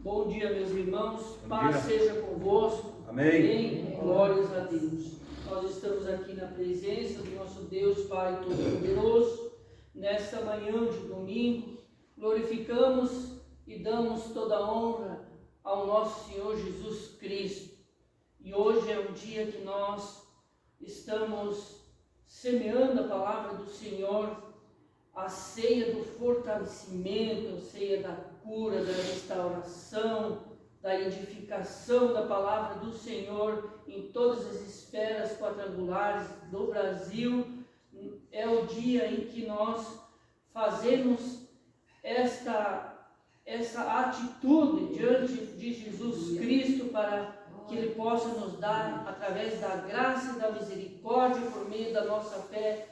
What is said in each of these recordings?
Bom dia, meus irmãos. Bom Paz dia. seja convosco. Amém. Amém. Glórias a Deus. Nós estamos aqui na presença do nosso Deus Pai Todo-Poderoso, nesta manhã de domingo. Glorificamos e damos toda a honra ao nosso Senhor Jesus Cristo. E hoje é um dia que nós estamos semeando a palavra do Senhor, a ceia do fortalecimento, a ceia da cura, da restauração, da edificação da palavra do Senhor em todas as esferas quadrangulares do Brasil. É o dia em que nós fazemos essa atitude diante de Jesus Cristo para que Ele possa nos dar, através da graça e da misericórdia, por meio da nossa fé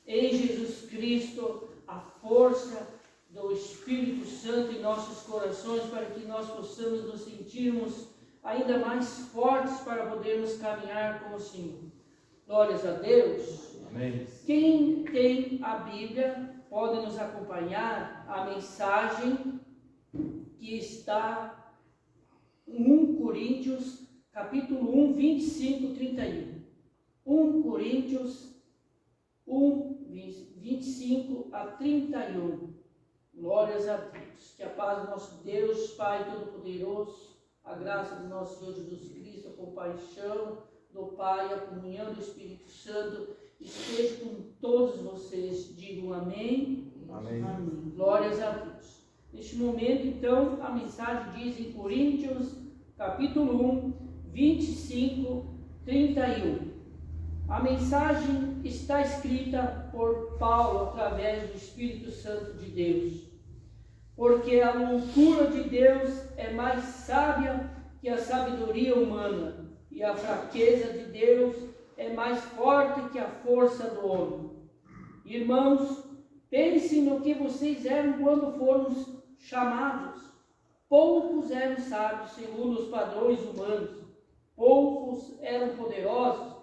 em Jesus Cristo, a força do Espírito Santo em nossos corações, para que nós possamos nos sentirmos ainda mais fortes para podermos caminhar com o Senhor. Glórias a Deus. Amém. Quem tem a Bíblia pode nos acompanhar a mensagem que está em 1 Coríntios, capítulo 1, 25, 31. 1 Coríntios 1, 25 a 31. Glórias a Deus. Que a paz do nosso Deus, Pai Todo-Poderoso, a graça do nosso Senhor Jesus Cristo, a compaixão do Pai, a comunhão do Espírito Santo, esteja com todos vocês. Digam amém. Amém. Amém. Glórias a Deus. Neste momento, então, a mensagem diz em Coríntios, capítulo 1, 25, 31. A mensagem está escrita por Paulo através do Espírito Santo de Deus. Porque a loucura de Deus é mais sábia que a sabedoria humana, e a fraqueza de Deus é mais forte que a força do homem. Irmãos, pensem no que vocês eram quando foram chamados. Poucos eram sábios segundo os padrões humanos, poucos eram poderosos,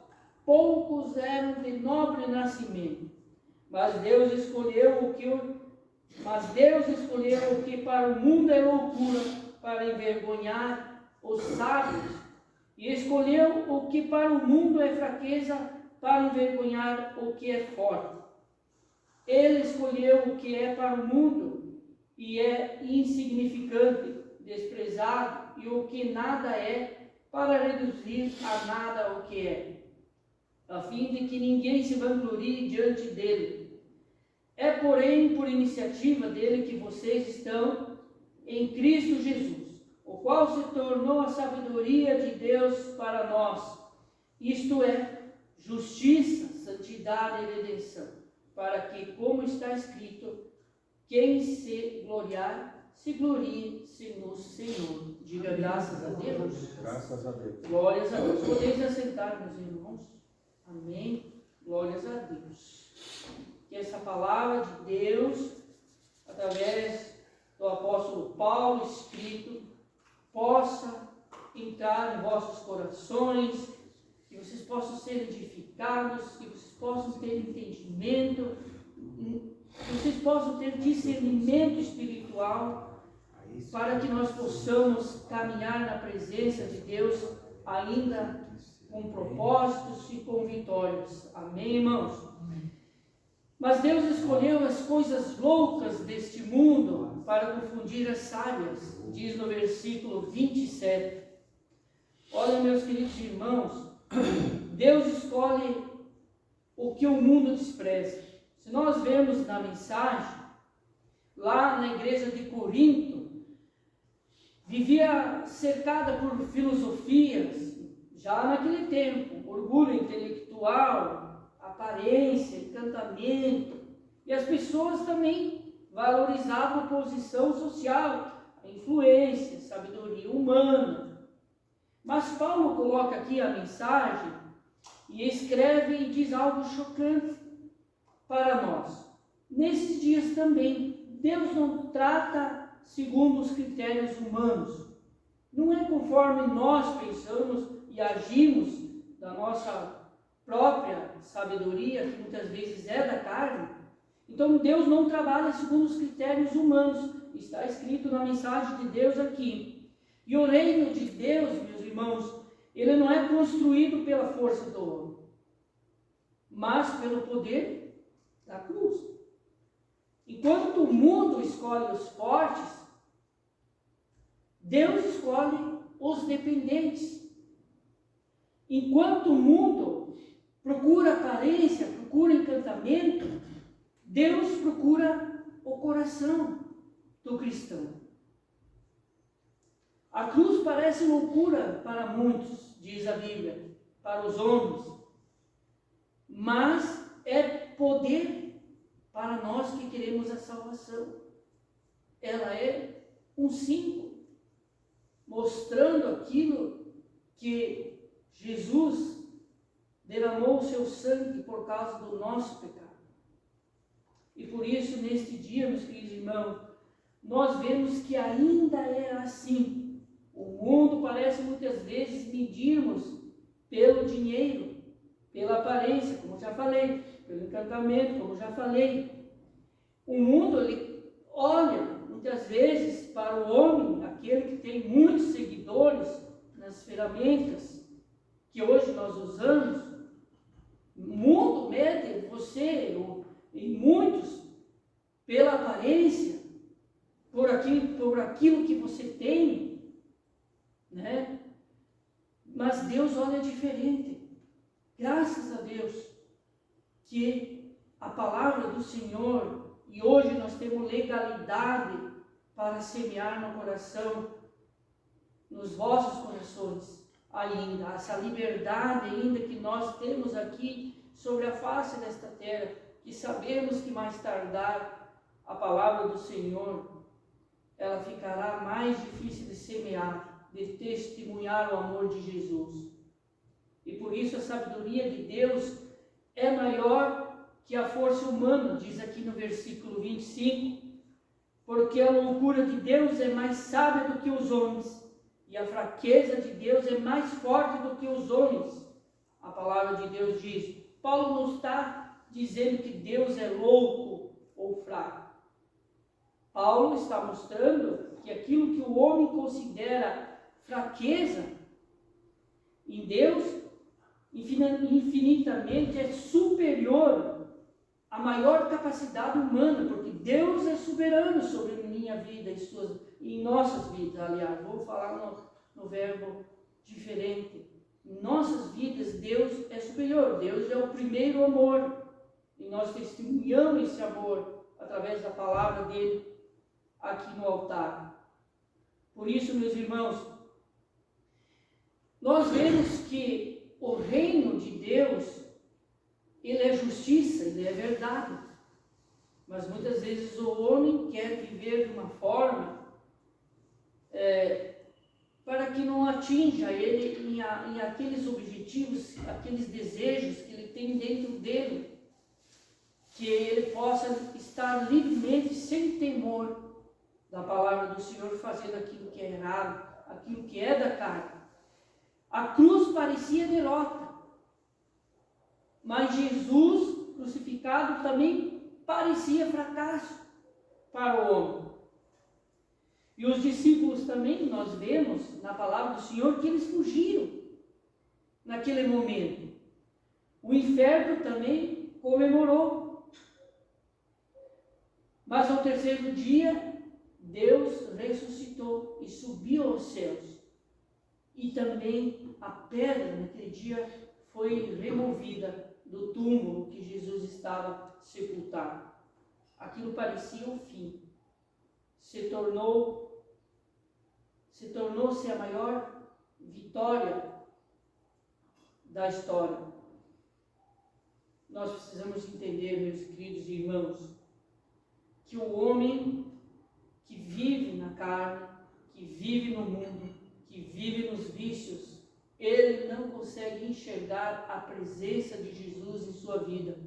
poucos eram de nobre nascimento. Mas Deus escolheu o que para o mundo é loucura, para envergonhar os sábios, e escolheu o que para o mundo é fraqueza, para envergonhar o que é forte. Ele escolheu o que é para o mundo e é insignificante, desprezado, e o que nada é, para reduzir a nada o que é, a fim de que ninguém se vanglorie diante dele. É, porém, por iniciativa dele que vocês estão em Cristo Jesus, o qual se tornou a sabedoria de Deus para nós, isto é, justiça, santidade e redenção, para que, como está escrito, quem se gloriar, se glorie no Senhor. Diga graças a Deus. Graças a Deus. Glórias a Deus. Podeis assentar, meus irmãos. Amém. Glórias a Deus. Que essa palavra de Deus, através do apóstolo Paulo escrito, possa entrar em vossos corações, que vocês possam ser edificados, que vocês possam ter entendimento, que vocês possam ter discernimento espiritual, para que nós possamos caminhar na presença de Deus ainda com propósitos e com vitórias. Amém, irmãos? Mas Deus escolheu as coisas loucas deste mundo para confundir as sábias, diz no versículo 27. Olha, meus queridos irmãos, Deus escolhe o que o mundo despreza. Se nós vemos na mensagem, lá na igreja de Corinto, vivia cercada por filosofias, já naquele tempo, orgulho intelectual, aparência, encantamento, e as pessoas também valorizavam a posição social, a influência, a sabedoria humana. Mas Paulo coloca aqui a mensagem e escreve e diz algo chocante para nós. Nesses dias também, Deus não trata segundo os critérios humanos. Não é conforme nós pensamos e agimos da nossa própria sabedoria, que muitas vezes é da carne. Então Deus não trabalha segundo os critérios humanos. Está escrito na mensagem de Deus aqui. E o reino de Deus, meus irmãos, ele não é construído pela força do homem, mas pelo poder da cruz. Enquanto o mundo escolhe os fortes, Deus escolhe os dependentes. Enquanto o mundo procura aparência, procura encantamento, Deus procura o coração do cristão. A cruz parece loucura para muitos, diz a Bíblia, para os homens, mas é poder para nós que queremos a salvação. Ela é um símbolo, mostrando aquilo que Jesus derramou o seu sangue por causa do nosso pecado. E por isso, neste dia, meus queridos irmãos, nós vemos que ainda é assim. O mundo parece muitas vezes medirmos pelo dinheiro, pela aparência, como já falei, pelo encantamento, como já falei. O mundo, ele olha muitas vezes para o homem, aquele que tem muitos seguidores nas ferramentas que hoje nós usamos. O mundo mede você e muitos pela aparência, por aquilo que você tem, né? Mas Deus olha diferente. Graças a Deus que a palavra do Senhor, e hoje nós temos legalidade para semear no coração, nos vossos corações ainda, essa liberdade ainda que nós temos aqui sobre a face desta terra, que sabemos que mais tardar a palavra do Senhor, ela ficará mais difícil de semear, de testemunhar o amor de Jesus. E por isso a sabedoria de Deus é maior que a força humana, diz aqui no versículo 25, porque a loucura de Deus é mais sábia do que os homens, e a fraqueza de Deus é mais forte do que os homens. A palavra de Deus diz. Paulo não está dizendo que Deus é louco ou fraco. Paulo está mostrando que aquilo que o homem considera fraqueza, em Deus, infinitamente é superior à maior capacidade humana, porque Deus é soberano sobre a minha vida e em nossas vidas, aliás. Vou falar no verbo diferente. Em nossas vidas, Deus é superior. Deus é o primeiro amor. E nós testemunhamos esse amor através da palavra dele aqui no altar. Por isso, meus irmãos, nós vemos que o reino de Deus, ele é justiça, ele é verdade. Mas muitas vezes o homem quer viver de uma forma para que não atinja ele em aqueles objetivos, aqueles desejos que ele tem dentro dele, que ele possa estar livremente, sem temor da palavra do Senhor, fazendo aquilo que é errado, aquilo que é da carne. A cruz parecia derrota, mas Jesus crucificado também parecia fracasso para o homem. E os discípulos também, nós vemos na palavra do Senhor que eles fugiram naquele momento. O inferno também comemorou. Mas ao terceiro dia, Deus ressuscitou e subiu aos céus. E também a pedra naquele dia foi removida do túmulo que Jesus estava sepultado. Aquilo parecia o fim. Se tornou-se a maior vitória da história. Nós precisamos entender, meus queridos irmãos, que o homem que vive na carne, que vive no mundo, que vive nos vícios, ele não consegue enxergar a presença de Jesus em sua vida.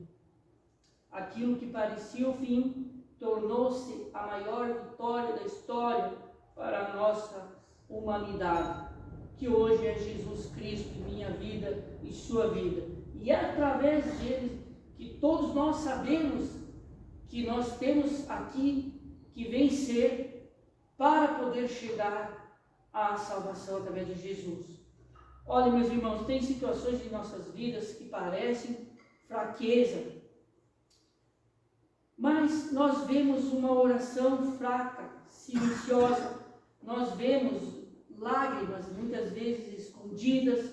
Aquilo que parecia o fim tornou-se a maior vitória da história para a nossa humanidade, que hoje é Jesus Cristo em minha vida e sua vida. E é através dele que todos nós sabemos que nós temos aqui que vencer para poder chegar à salvação através de Jesus. Olha, meus irmãos, tem situações em nossas vidas que parecem fraqueza, mas nós vemos uma oração fraca, silenciosa, nós vemos lágrimas muitas vezes escondidas,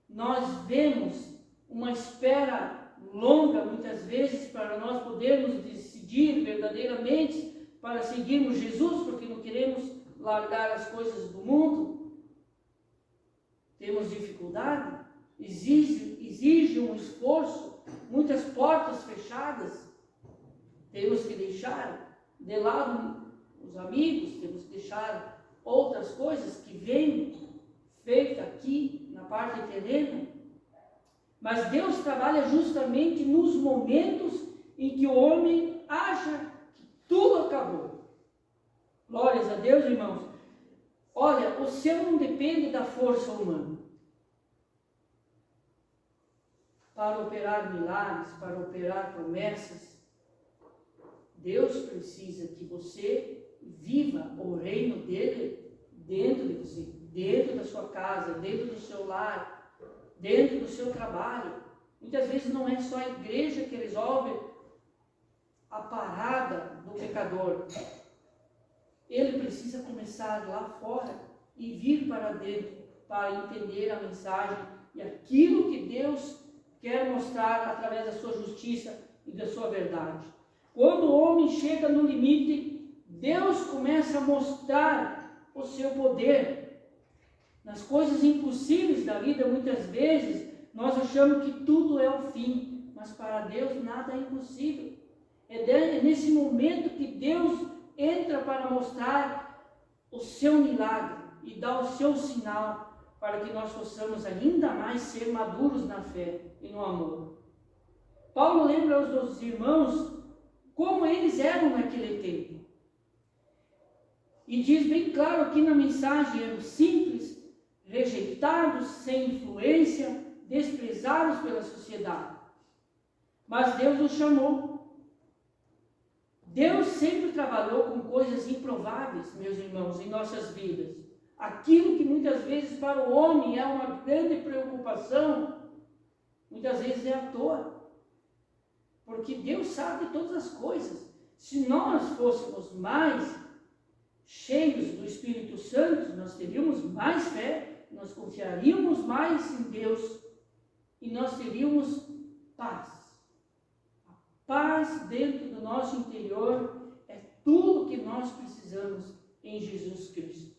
nós vemos uma espera longa muitas vezes para nós podermos decidir verdadeiramente para seguirmos Jesus, porque não queremos largar as coisas do mundo. Temos dificuldade, exige um esforço, muitas portas fechadas. Temos que deixar de lado os amigos, temos que deixar outras coisas que vêm feitas aqui na parte terrena. Mas Deus trabalha justamente nos momentos em que o homem acha que tudo acabou. Glórias a Deus, irmãos. Olha, o céu não depende da força humana para operar milagres, para operar promessas. Deus precisa que você viva o reino dele dentro de você, dentro da sua casa, dentro do seu lar, dentro do seu trabalho. Muitas vezes não é só a igreja que resolve a parada do pecador. Ele precisa começar lá fora e vir para dentro para entender a mensagem e aquilo que Deus quer mostrar através da sua justiça e da sua verdade. Quando o homem chega no limite, Deus começa a mostrar o seu poder. Nas coisas impossíveis da vida, muitas vezes, nós achamos que tudo é o fim, mas para Deus nada é impossível. É nesse momento que Deus entra para mostrar o seu milagre e dar o seu sinal para que nós possamos ainda mais ser maduros na fé e no amor. Paulo lembra aos irmãos como eles eram naquele tempo. E diz bem claro aqui na mensagem, eram simples, rejeitados, sem influência, desprezados pela sociedade. Mas Deus os chamou. Deus sempre trabalhou com coisas improváveis, meus irmãos, em nossas vidas. Aquilo que muitas vezes para o homem é uma grande preocupação, muitas vezes é à toa. Porque Deus sabe todas as coisas. Se nós fôssemos mais cheios do Espírito Santo, nós teríamos mais fé, nós confiaríamos mais em Deus e nós teríamos paz. A paz dentro do nosso interior é tudo que nós precisamos em Jesus Cristo.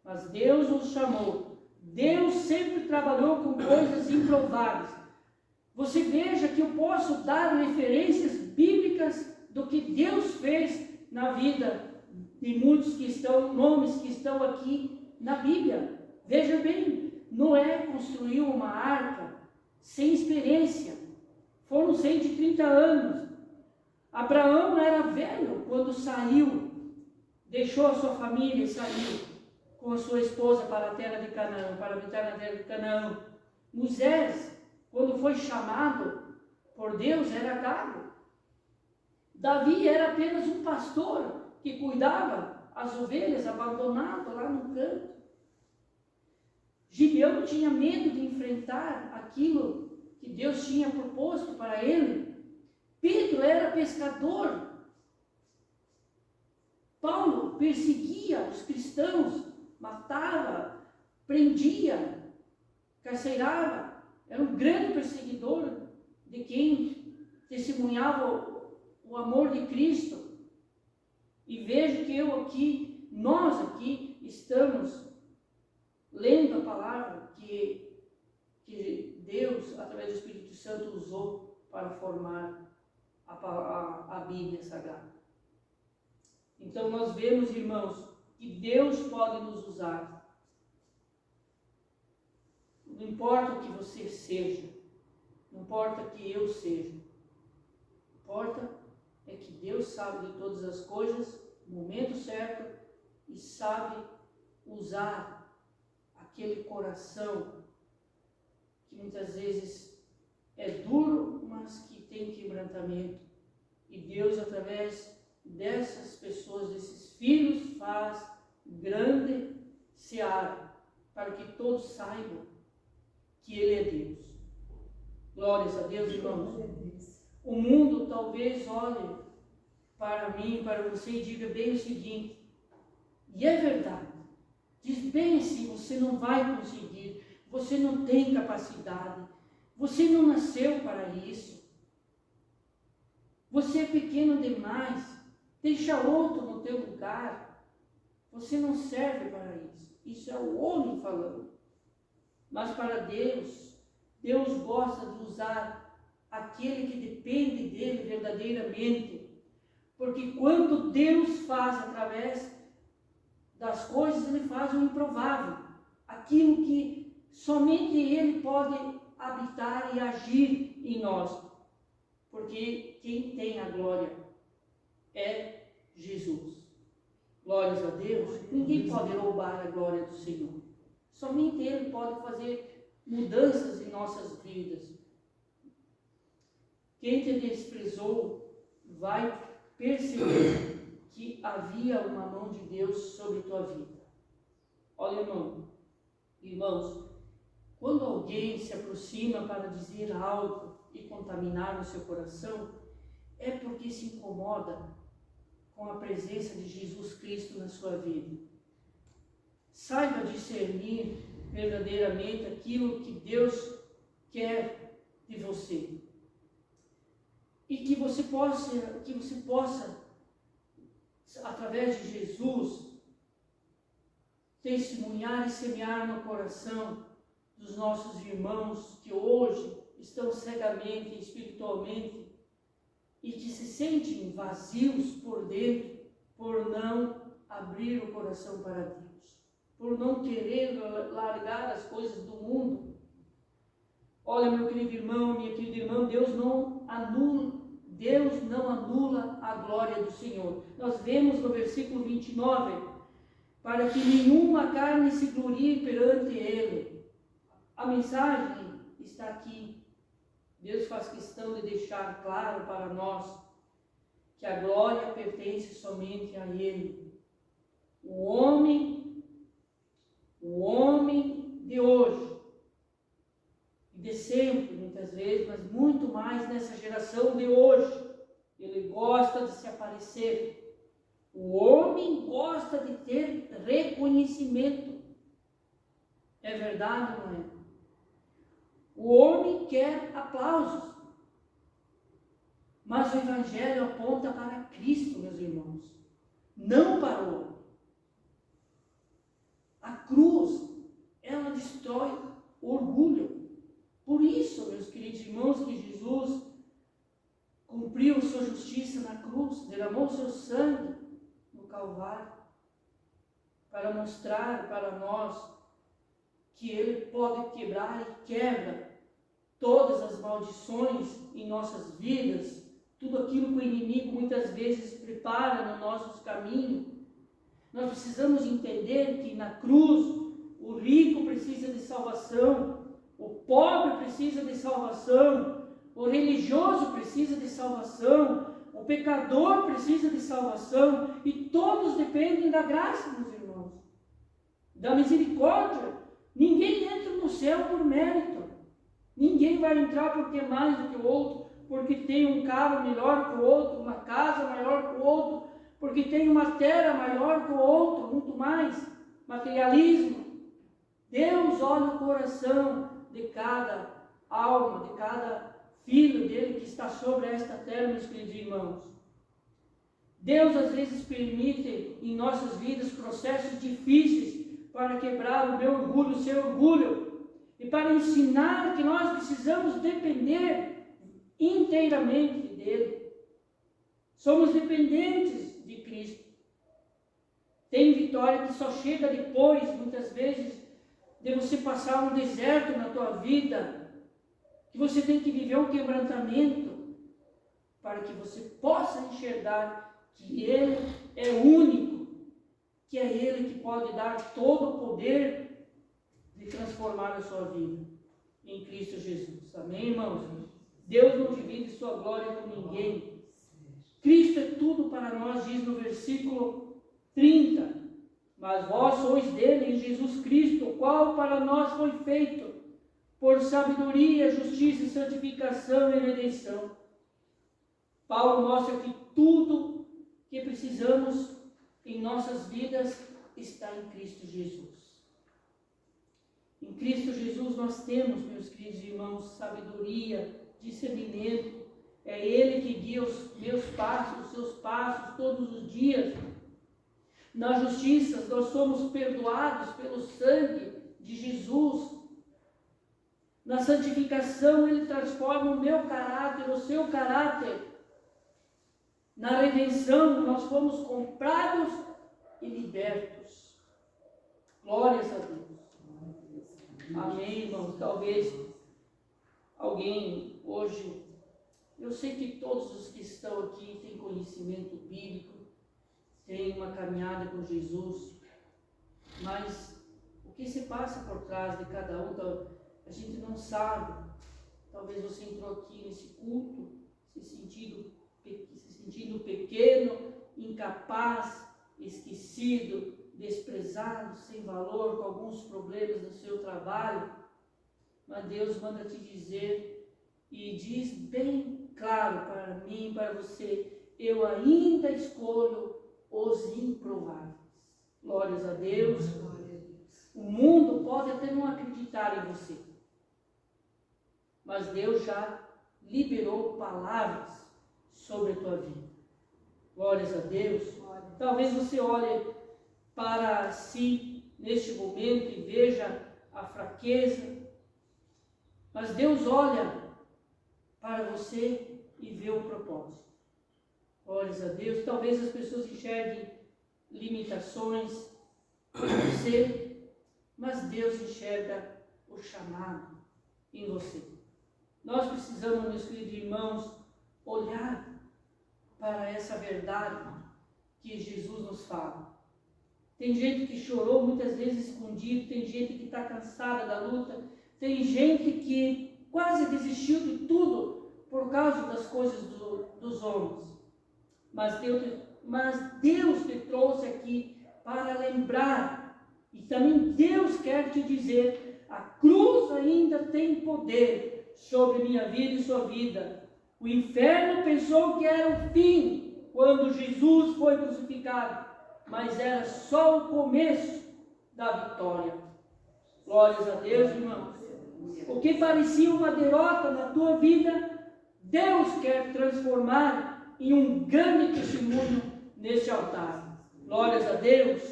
Mas Deus nos chamou. Deus sempre trabalhou com coisas improváveis. Você veja que eu posso dar referências bíblicas do que Deus fez na vida de muitos nomes que estão aqui na Bíblia. Veja bem, Noé construiu uma arca sem experiência. Foram 130 anos. Abraão era velho quando saiu, deixou a sua família e saiu com a sua esposa para a terra de Canaã, para habitar na terra de Canaã. Moisés, quando foi chamado por Deus, era gago. Davi era apenas um pastor que cuidava as ovelhas, abandonado lá no canto. Gideão tinha medo de enfrentar aquilo que Deus tinha proposto para ele. Pedro era pescador. Paulo perseguia os cristãos, matava, prendia, carcerava. Era um grande perseguidor de quem testemunhava o amor de Cristo. E vejo que nós aqui estamos lendo a palavra que Deus, através do Espírito Santo, usou para formar a Bíblia Sagrada. Então nós vemos, irmãos, que Deus pode nos usar. Não importa o que você seja, não importa o que eu seja, importa é que Deus sabe de todas as coisas, no momento certo, e sabe usar aquele coração que muitas vezes é duro, mas que tem quebrantamento. E Deus, através dessas pessoas, desses filhos, faz grandes seara, para que todos saibam que Ele é Deus. Glórias a Deus, irmãos. O mundo talvez olhe para mim, para você e diga bem o seguinte, e é verdade, diz bem assim, você não vai conseguir, você não tem capacidade, você não nasceu para isso, você é pequeno demais, deixa outro no teu lugar, você não serve para isso. Isso é o homem falando. Mas para Deus, Deus gosta de usar aquele que depende dele verdadeiramente. Porque quando Deus faz através das coisas, Ele faz o improvável. Aquilo que somente Ele pode habitar e agir em nós. Porque quem tem a glória é Jesus. Glórias a Deus. Ninguém pode roubar a glória do Senhor. Somente Ele pode fazer mudanças em nossas vidas. Quem te desprezou vai perceber que havia uma mão de Deus sobre tua vida. Olha, irmãos, quando alguém se aproxima para dizer algo e contaminar o seu coração, é porque se incomoda com a presença de Jesus Cristo na sua vida. Saiba discernir verdadeiramente aquilo que Deus quer de você. E que você possa, através de Jesus, testemunhar e semear no coração dos nossos irmãos que hoje estão cegamente, espiritualmente, e que se sentem vazios por dentro, por não abrir o coração para Deus, por não querer largar as coisas do mundo. Olha, meu querido irmão, minha querida irmã, Deus não anula a glória do Senhor. Nós vemos no versículo 29, para que nenhuma carne se glorie perante Ele. A mensagem está aqui. Deus faz questão de deixar claro para nós que a glória pertence somente a Ele. O homem de hoje, e de sempre, muitas vezes, mas muito mais nessa geração de hoje, ele gosta de se aparecer. O homem gosta de ter reconhecimento. É verdade, não é? O homem quer aplausos. Mas o Evangelho aponta para Cristo, meus irmãos. Não para o homem. A cruz, ela destrói o orgulho. Por isso, meus queridos irmãos, que Jesus cumpriu sua justiça na cruz, derramou seu sangue no Calvário, para mostrar para nós que Ele pode quebrar e quebra todas as maldições em nossas vidas, tudo aquilo que o inimigo muitas vezes prepara no nosso caminho. Nós precisamos entender que na cruz o rico precisa de salvação, o pobre precisa de salvação, o religioso precisa de salvação, o pecador precisa de salvação, e todos dependem da graça, meus irmãos, da misericórdia. Ninguém entra no céu por mérito. Ninguém vai entrar porque é mais do que o outro, porque tem um carro melhor que o outro, uma casa maior que o outro, porque tem uma terra maior que o outro, muito mais. Materialismo. Deus olha o coração de cada alma, de cada filho dele que está sobre esta terra, meus queridos irmãos. Deus às vezes permite em nossas vidas processos difíceis para quebrar o meu orgulho, o seu orgulho, e para ensinar que nós precisamos depender inteiramente dele. Somos dependentes de Cristo. Tem vitória que só chega depois, muitas vezes, de você passar um deserto na tua vida, que você tem que viver um quebrantamento, para que você possa enxergar que Ele é único, que é Ele que pode dar todo o poder de transformar a sua vida em Cristo Jesus. Amém, irmãos? Deus não divide sua glória com ninguém. Cristo é tudo para nós, diz no versículo 30. Mas vós sois dele em Jesus Cristo, o qual para nós foi feito, por sabedoria, justiça e santificação e redenção. Paulo mostra que tudo que precisamos em nossas vidas está em Cristo Jesus. Em Cristo Jesus nós temos, meus queridos irmãos, sabedoria, discernimento. É Ele que guia os meus passos, os seus passos todos os dias. Na justiça nós somos perdoados pelo sangue de Jesus. Na santificação Ele transforma o meu caráter, o seu caráter. Na redenção nós fomos comprados e libertos. Glórias a Deus. Amém, irmãos. Talvez alguém hoje, eu sei que todos os que estão aqui têm conhecimento bíblico, têm uma caminhada com Jesus, mas o que se passa por trás de cada um, a gente não sabe. Talvez você entrou aqui nesse culto se sentindo pequeno, incapaz, esquecido, desprezado, sem valor, com alguns problemas no seu trabalho. Mas Deus manda te dizer, e diz bem claro para mim e para você: eu ainda escolho os improváveis. Glórias a Deus. O mundo pode até não acreditar em você, mas Deus já liberou palavras sobre a tua vida. Glórias a Deus. Talvez você olhe para si neste momento e veja a fraqueza, mas Deus olha para você e vê o propósito. Glórias a Deus. Talvez as pessoas enxerguem limitações em você, mas Deus enxerga o chamado em você. Nós precisamos, meus queridos irmãos, olhar para essa verdade que Jesus nos fala. Tem gente que chorou muitas vezes escondido, tem gente que está cansada da luta, tem gente que quase desistiu de tudo por causa das coisas dos homens. Mas Deus te trouxe aqui para lembrar, e também Deus quer te dizer: a cruz ainda tem poder sobre minha vida e sua vida. O inferno pensou que era o fim quando Jesus foi crucificado, mas era só o começo da vitória. Glórias a Deus, irmãos. O que parecia uma derrota na tua vida, Deus quer transformar em um grande testemunho neste altar. Glórias a Deus.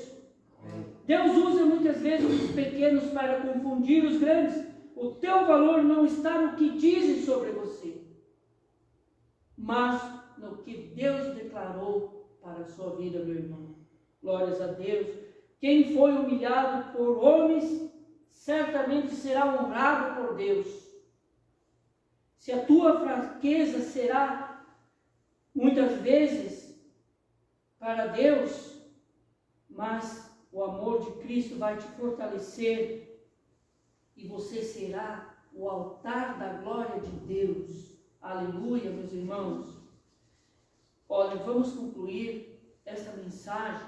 Deus usa muitas vezes os pequenos para confundir os grandes. O teu valor não está no que dizem sobre você, mas no que Deus declarou para a sua vida, meu irmão. Glórias a Deus. Quem foi humilhado por homens, certamente será honrado por Deus. Se a tua fraqueza será, muitas vezes, para Deus, mas o amor de Cristo vai te fortalecer e você será o altar da glória de Deus. Aleluia, meus irmãos. Olha, vamos concluir essa mensagem.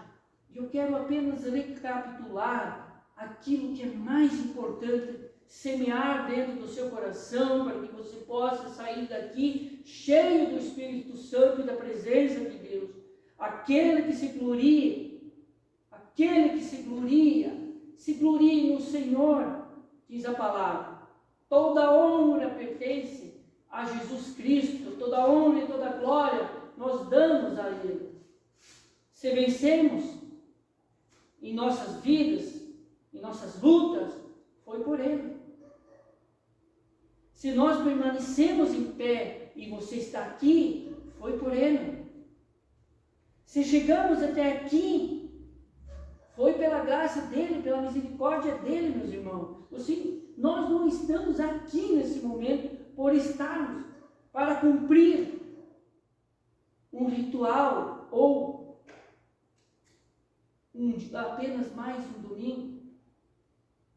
Eu quero apenas recapitular aquilo que é mais importante, semear dentro do seu coração, para que você possa sair daqui cheio do Espírito Santo e da presença de Deus. Aquele que se gloria no Senhor, diz a palavra. Toda honra pertence a Jesus Cristo, toda honra e toda glória nós damos a Ele. Se vencemos em nossas vidas, em nossas lutas, foi por Ele. Se nós permanecemos em pé e você está aqui, foi por Ele. Se chegamos até aqui, foi pela graça dEle, pela misericórdia dEle, meus irmãos. Nós não estamos aqui nesse momento por estarmos, para cumprir um ritual ou apenas mais um domingo.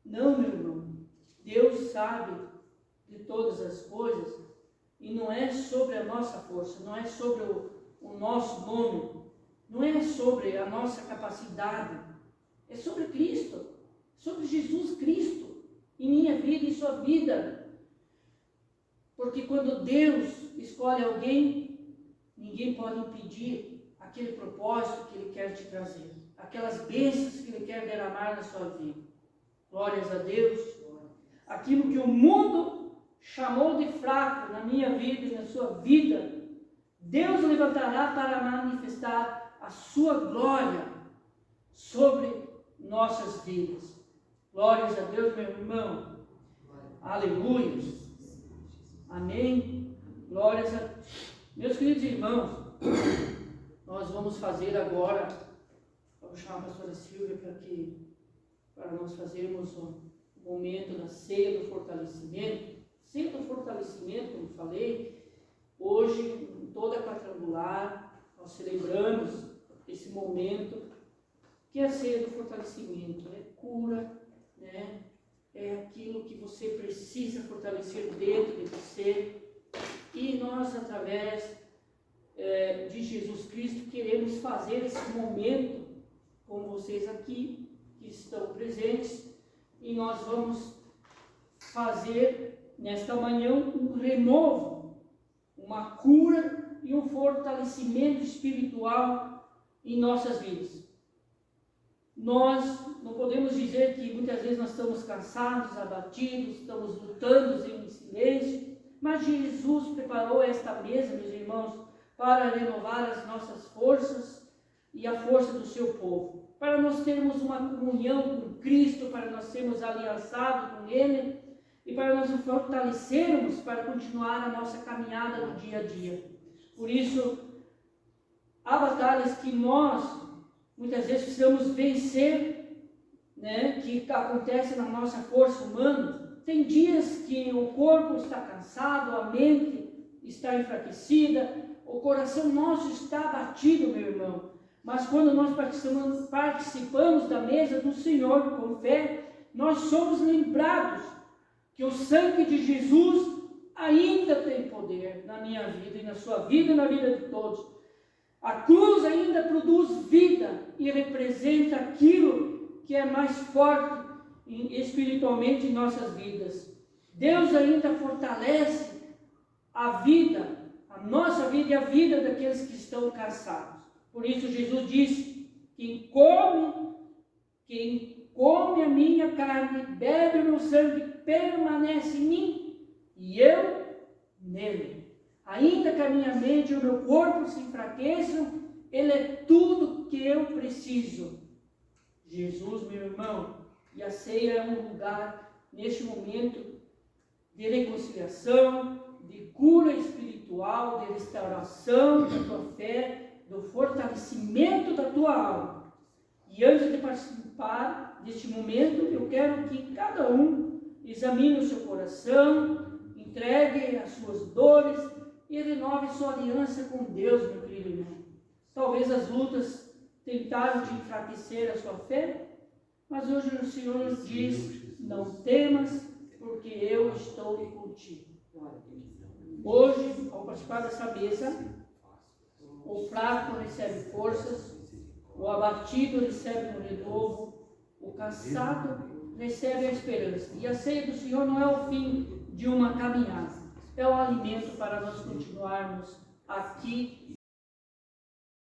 Não, meu irmão. Deus sabe de todas as coisas e não é sobre a nossa força, não é sobre o nosso nome, não é sobre a nossa capacidade, É sobre Cristo, sobre Jesus Cristo, em minha vida e em sua vida. Porque quando Deus escolhe alguém, ninguém pode impedir aquele propósito que Ele quer te trazer, aquelas bênçãos que Ele quer derramar na sua vida. Glórias a Deus. Aquilo que o mundo chamou de fraco na minha vida e na sua vida, Deus levantará para manifestar a sua glória sobre nossas vidas. Glórias a Deus, meu irmão. Aleluia. Amém. Glórias a... Meus queridos irmãos, nós vamos fazer agora, vamos chamar a pastora Silvia para nós fazermos um momento da ceia do fortalecimento. Ceia do fortalecimento, como falei, hoje, em toda a quadrangular, nós celebramos esse momento, que é a ceia do fortalecimento, é cura, né? É aquilo que você precisa fortalecer dentro de você. E nós, através de Jesus Cristo, queremos fazer esse momento com vocês aqui, que estão presentes, e nós vamos fazer nesta manhã um renovo, uma cura e um fortalecimento espiritual em nossas vidas. Nós não podemos dizer que muitas vezes nós estamos cansados, abatidos, estamos lutando em silêncio, mas Jesus preparou esta mesa, meus irmãos, para renovar as nossas forças e a força do seu povo, para nós termos uma comunhão com Cristo, para nós sermos aliançados com Ele e para nós nos fortalecermos para continuar a nossa caminhada no dia a dia. Por isso, há batalhas que nós muitas vezes precisamos vencer, né, que acontece na nossa força humana. Tem dias que o corpo está cansado, a mente está enfraquecida, o coração nosso está abatido, meu irmão. Mas quando nós participamos da mesa do Senhor com fé, nós somos lembrados que o sangue de Jesus ainda tem poder na minha vida e na sua vida e na vida de todos. A cruz ainda produz vida e representa aquilo que é mais forte espiritualmente em nossas vidas. Deus ainda fortalece a vida, a nossa vida e a vida daqueles que estão cansados. Por isso Jesus disse: quem come a minha carne, bebe o meu sangue, permanece em mim e eu nele. Ainda que a minha mente e o meu corpo se enfraqueçam, Ele é tudo que eu preciso. Jesus, meu irmão, e a ceia é um lugar, neste momento, de reconciliação, de cura espiritual, de restauração da tua fé, do fortalecimento da tua alma. E antes de participar deste momento, eu quero que cada um examine o seu coração, entregue as suas dores e renove sua aliança com Deus, meu querido irmão. Talvez as lutas tentaram te enfraquecer a sua fé, mas hoje o Senhor nos diz: não temas, porque eu estou contigo. Hoje, ao participar dessa mesa, o fraco recebe forças, o abatido recebe um renovo, o cansado recebe a esperança. E a ceia do Senhor não é o fim de uma caminhada, é o alimento para nós continuarmos aqui